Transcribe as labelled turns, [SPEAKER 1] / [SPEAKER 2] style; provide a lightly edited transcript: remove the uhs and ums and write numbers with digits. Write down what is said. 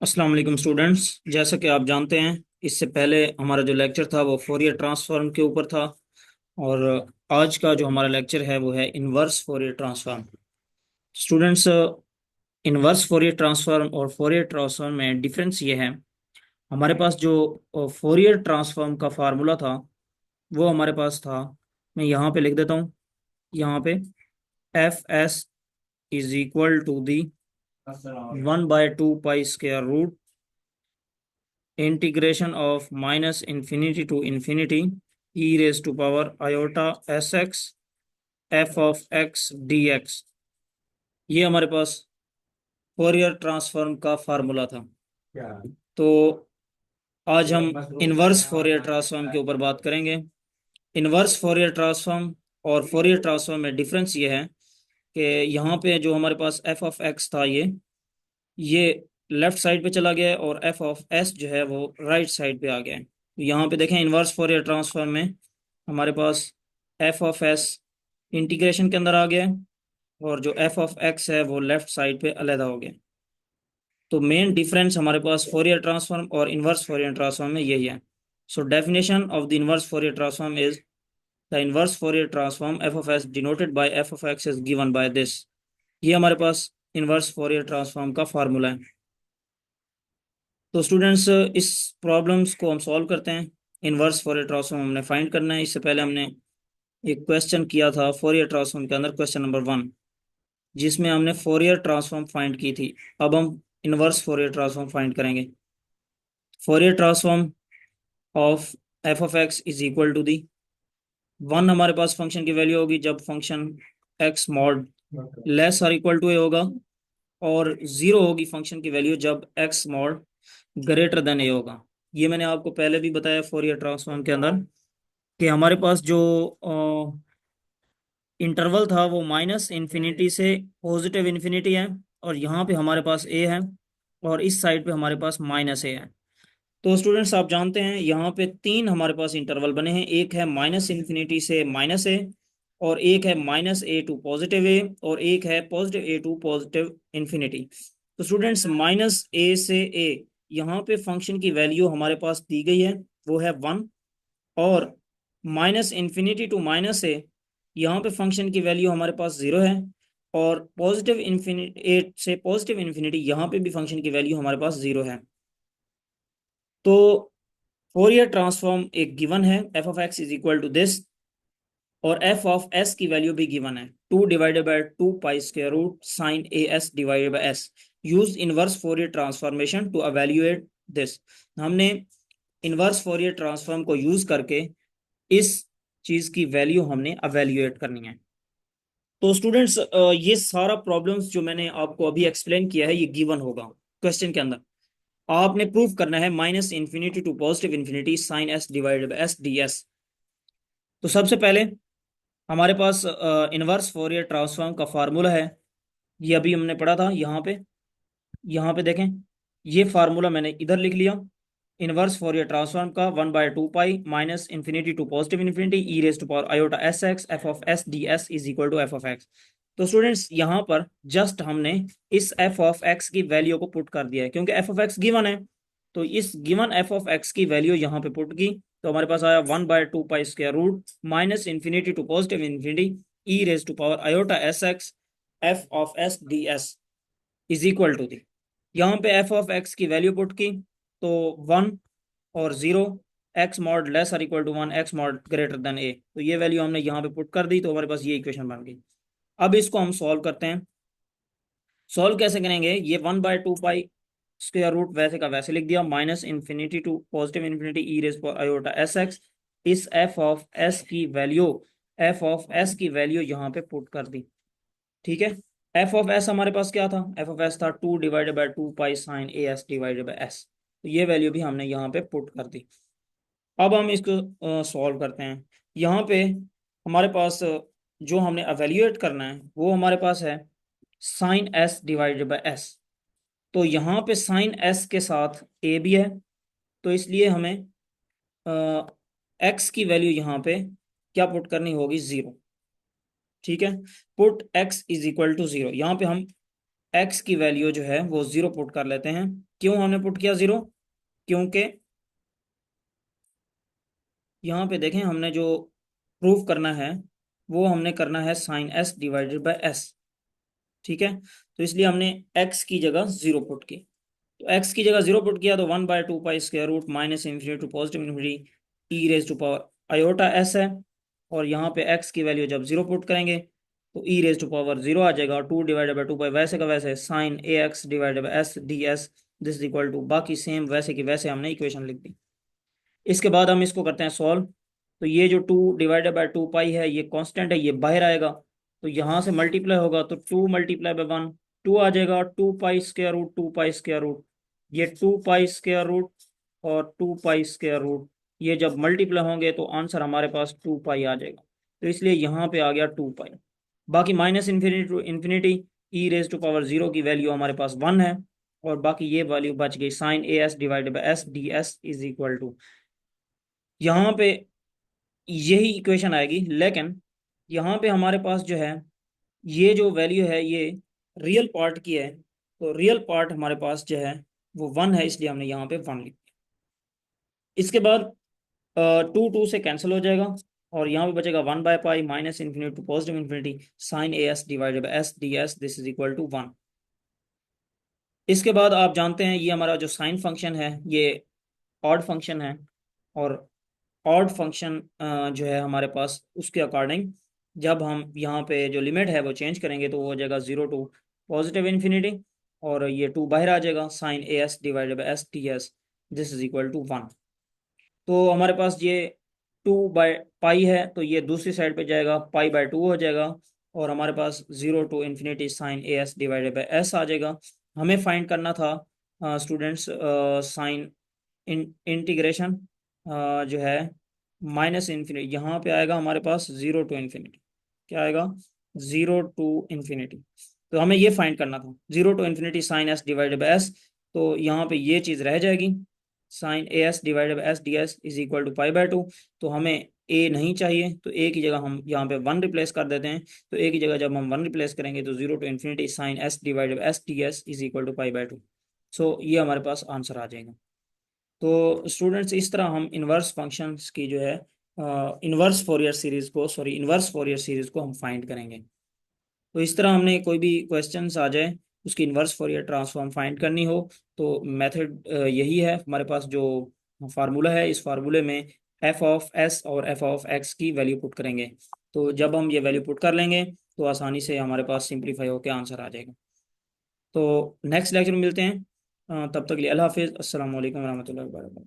[SPEAKER 1] अस्सलाम वालेकुम स्टूडेंट्स। जैसा कि आप जानते हैं, इससे पहले हमारा जो लेक्चर था वो फोरियर ट्रांसफॉर्म के ऊपर था। और आज का जो हमारा लेक्चर है वो है inverse Fourier transform. Students, inverse Fourier transform और फोरियर ट्रांसफॉर्म में डिफरेंस ये है। हमारे पास जो फोरियर ट्रांसफॉर्म का फार्मूला था वो हमारे पास था। मैं यहाँ पे लिख देता हूँ। यहाँ पे F S is equal to the 1/2 pi square root integration of minus infinity to infinity E raise to power iota S X F of X D X. ये हमारे पास फोरियर ट्रांसफॉर्म का फार्मूला था। तो आज हम इनवर्स फोरियर ट्रांसफॉर्म के ऊपर बात करेंगे। इनवर्स फोरियर ट्रांसफॉर्म और फोरियर ट्रांसफॉर्म में डिफरेंस ये है कि यहाँ पे जो हमारे पास एफ ऑफ एक्स था ये लेफ्ट साइड पे चला गया है और एफ ऑफ एस जो है वो राइट साइड पे आ गया है। तो यहाँ पे देखें, इनवर्स फोरियर ट्रांसफॉर्म में हमारे पास एफ ऑफ एस इंटीग्रेशन के अंदर आ गया है और जो एफ ऑफ एक्स है वो लेफ्ट साइड पे अलहदा हो गया। तो मेन डिफरेंस हमारे पास फोरियर ट्रांसफॉर्म और इनवर्स फोरियर ट्रांसफॉर्म में यही है। So definition of the inverse Fourier transform is the inverse Fourier transform F of S denoted by F of X is given by this. ये हमारे पास inverse Fourier transform का formula है। तो students, इस प्रॉब्लम्स को हम सॉल्व करते हैं। इनवर्स फोरियर ट्रांसफॉर्म हमने फाइंड करना है। इससे पहले हमने एक क्वेश्चन किया था फोरियर ट्रांसफॉर्म के अंदर, क्वेश्चन नंबर 1, जिसमें हमने फोरियर ट्रांसफॉर्म फाइंड की थी। अब हम इनवर्स फोरियर ट्रांसफॉर्म फाइंड करेंगे। Fourier transform of F of X is equal to the 1 हमारे पास फंक्शन की वैल्यू होगी जब फंक्शन एक्स मॉड लेस और इक्वल टू ए होगा, और 0 होगी फंक्शन की वैल्यू जब X mod greater than A होगा। ये मैंने आपको पहले भी बताया फोरियर ट्रांसफॉर्म के अंदर कि हमारे पास जो इंटरवल था वो माइनस इन्फिनिटी से पॉजिटिव इन्फिनिटी है, और यहाँ पे हमारे पास ए है और इस साइड पे हमारे पास माइनस ए है। तो स्टूडेंट्स, आप जानते हैं यहाँ पे 3 हमारे पास इंटरवल बने हैं। एक है माइनस इन्फिनिटी से माइनस ए, और एक है minus A to positive A, और एक है positive A to positive infinity. तो स्टूडेंट्स, माइनस ए से ए, यहाँ पे फंक्शन की वैल्यू हमारे पास दी गई है, वो है 1। और माइनस इन्फिनिटी टू माइनस ए, यहाँ पे फंक्शन की वैल्यू हमारे पास 0 है। और पॉजिटिव इन्फिनिटी ए से पॉजिटिव इन्फिनिटी, यहाँ पे भी फंक्शन की वैल्यू हमारे पास 0 है। तो फोरियर ट्रांसफॉर्म एक गिवन है, F of X is equal to this, और एफ ऑफ एस की वैल्यू भी गिवन है, 2/2 pi square root sine A S divided by S. Use inverse Fourier transformation to evaluate this. हमने inverse Fourier transform को use करके इस चीज की वैल्यू हमने एवेल्युएट करनी है। तो स्टूडेंट्स, ये सारा प्रॉब्लम्स जो मैंने आपको अभी एक्सप्लेन किया है ये गिवन होगा क्वेश्चन के अंदर। आपने प्रूफ करना है minus infinity to positive infinity sine S divided by S D S. तो सबसे पहले हमारे पास इनवर्स फोरियर ट्रांसफॉर्म का फार्मूला है। ये अभी हमने पढ़ा था। यहाँ पे देखें, ये फार्मूला मैंने इधर लिख लिया। इनवर्स फोरियर ट्रांसफॉर्म का 1/2 pi minus infinity to positive infinity E raise to power iota S X F of S D S is equal to F of X. तो स्टूडेंट्स, यहाँ पर जस्ट हमने इस एफ ऑफ एक्स की value को put कर दिया है, क्योंकि एफ ऑफ एक्स गिवन है। तो इस गिवन एफ ऑफ एक्स की वैल्यू यहाँ पे पुट की, तो हमारे पास आया 1/2 pi square root minus infinity to positive infinity E raise to power iota S X F of S D S is equal to दी। यहाँ पे एफ ऑफ एक्स की वैल्यू पुट की, तो 1 और 0, एक्स मॉड लेस और equal to 1, X mod greater than A. तो ये वैल्यू हमने यहाँ पे पुट कर दी, तो हमारे पास ये इक्वेशन बन गई। अब इसको हम सॉल्व करते हैं। सॉल्व कैसे करेंगे? ये 1/2 पाई स्क्वायर रूट वैसे का वैसे लिख दिया, minus infinity to positive infinity E raise पर आयोटा एस एक्स। इस एफ ऑफ एस की वैल्यू यहाँ पे पुट कर दी। ठीक है। एफ ऑफ एस हमारे पास क्या था? एफ ऑफ एस था 2/2 pi sine A S divided by S. तो ये वैल्यू भी हमने यहाँ पे पुट कर दी। अब हम इसको सॉल्व करते हैं। यहाँ पे हमारे पास जो हमने एवेल्यूएट करना है वो हमारे पास है sine S divided by S. तो यहाँ पे साइन एस के साथ ए भी है, तो इसलिए हमें एक्स की वैल्यू यहाँ पे क्या पुट करनी होगी? 0। ठीक है। Put X is equal to 0। यहाँ पे हम एक्स की वैल्यू जो है वो 0 पुट कर लेते हैं। क्यों हमने पुट किया 0? क्योंकि यहाँ पे देखें, हमने जो प्रूफ करना है वो हमने करना है sine S divided by S. ठीक है, तो इसलिए हमने एक्स की जगह 0 पुट की। तो एक्स की जगह 0 पुट किया तो 1/2 pi square root minus infinity to positive infinity E raise to power iota S है। और यहाँ पे एक्स की वैल्यू जब 0 पुट करेंगे तो ई रेज टू पावर 0 आ जाएगा, और 2/2 पाई वैसे का वैसे sine A X divided by S D S this equal to, बाकी सेम वैसे की वैसे हमने इक्वेशन लिख दी। इसके बाद हम इसको करते हैं सॉल्व। तो ये जो 2/2 पाई है ये कांस्टेंट है, ये बाहर आएगा, तो यहाँ से मल्टीप्लाई होगा तो 2 × 1 2 आ जाएगा, 2 पाई स्क्वायर रूट ये 2 पाई स्क्वायर रूट और 2 पाई स्क्वायर रूट, ये जब मल्टीप्लाई होंगे तो आंसर हमारे पास 2 पाई आ जाएगा। तो इसलिए यहाँ पे आ गया 2 पाई। बाकी minus infinity to infinity E raise to power 0 की वैल्यू हमारे पास 1 है, और बाकी ये वैल्यू बच गई sine A S divided by S D S is equal to, यहाँ पे यही इक्वेशन आएगी। लेकिन यहाँ पे हमारे पास जो है ये जो वैल्यू है ये रियल पार्ट की है, तो रियल पार्ट हमारे पास जो है वो 1 है, इसलिए हमने यहाँ पे 1 लिख दिया। इसके बाद 2 से कैंसिल हो जाएगा, और यहाँ पे बचेगा 1/पाई minus infinity to positive infinity sine A S divided by S D S this is equal to 1। इसके बाद आप जानते हैं ये हमारा जो साइन फंक्शन है ये ऑड फंक्शन है, और ऑड फंक्शन जो है हमारे पास उसके अकॉर्डिंग जब हम यहाँ पे जो लिमिट है वो चेंज करेंगे तो वो हो जाएगा 0 टू पॉजिटिव इन्फिनिटी, और ये 2 बाहर आ जाएगा sine A S divided by S T S this is equal to 1। तो हमारे पास ये 2/पाई है, तो ये दूसरी साइड पे जाएगा, पाई/2 हो जाएगा, और हमारे पास 0 to infinity sine A S divided by S आ जाएगा। हमें फाइंड करना था स्टूडेंट्स साइन इंटीग्रेशन जो है माइनस इन्फिनिटी, यहाँ पे आएगा हमारे पास 0 टू इन्फिनिटी। क्या आएगा? 0 टू इन्फिनिटी। तो हमें ये फाइंड करना था 0 to infinity sine S divided by S, तो यहाँ पे ये चीज़ रह जाएगी sine A S divided by S D S is equal to पाई/2। तो हमें ए नहीं चाहिए, तो ए की जगह हम यहाँ पे 1 रिप्लेस कर देते हैं। तो ए की जगह जब हम 1 रिप्लेस करेंगे तो 0 to infinity sine S divided by S D S is equal to पाई/2। सो ये हमारे पास आंसर आ जाएगा। तो स्टूडेंट्स इस तरह हम इन्वर्स फंक्शंस की जो है इन्वर्स फोरियर सीरीज को हम फाइंड करेंगे। तो इस तरह हमने कोई भी क्वेश्चंस आ जाए उसकी इन्वर्स फोरियर ट्रांसफॉर्म फाइंड करनी हो तो मेथड यही है हमारे पास, जो फार्मूला है इस फार्मूले में एफ ऑफ एस और एफ ऑफ एक्स की वैल्यू पुट करेंगे। तो जब हम ये वैल्यू पुट कर लेंगे तो आसानी से हमारे पास सिंप्लीफाई होकर आंसर आ जाएगा। तो नेक्स्ट लेक्चर में मिलते हैं, तब तक के लिए अल्लाह हाफिज़, अस्सलाम वालेकुम रहमतुल्लाहि व बरकातहू।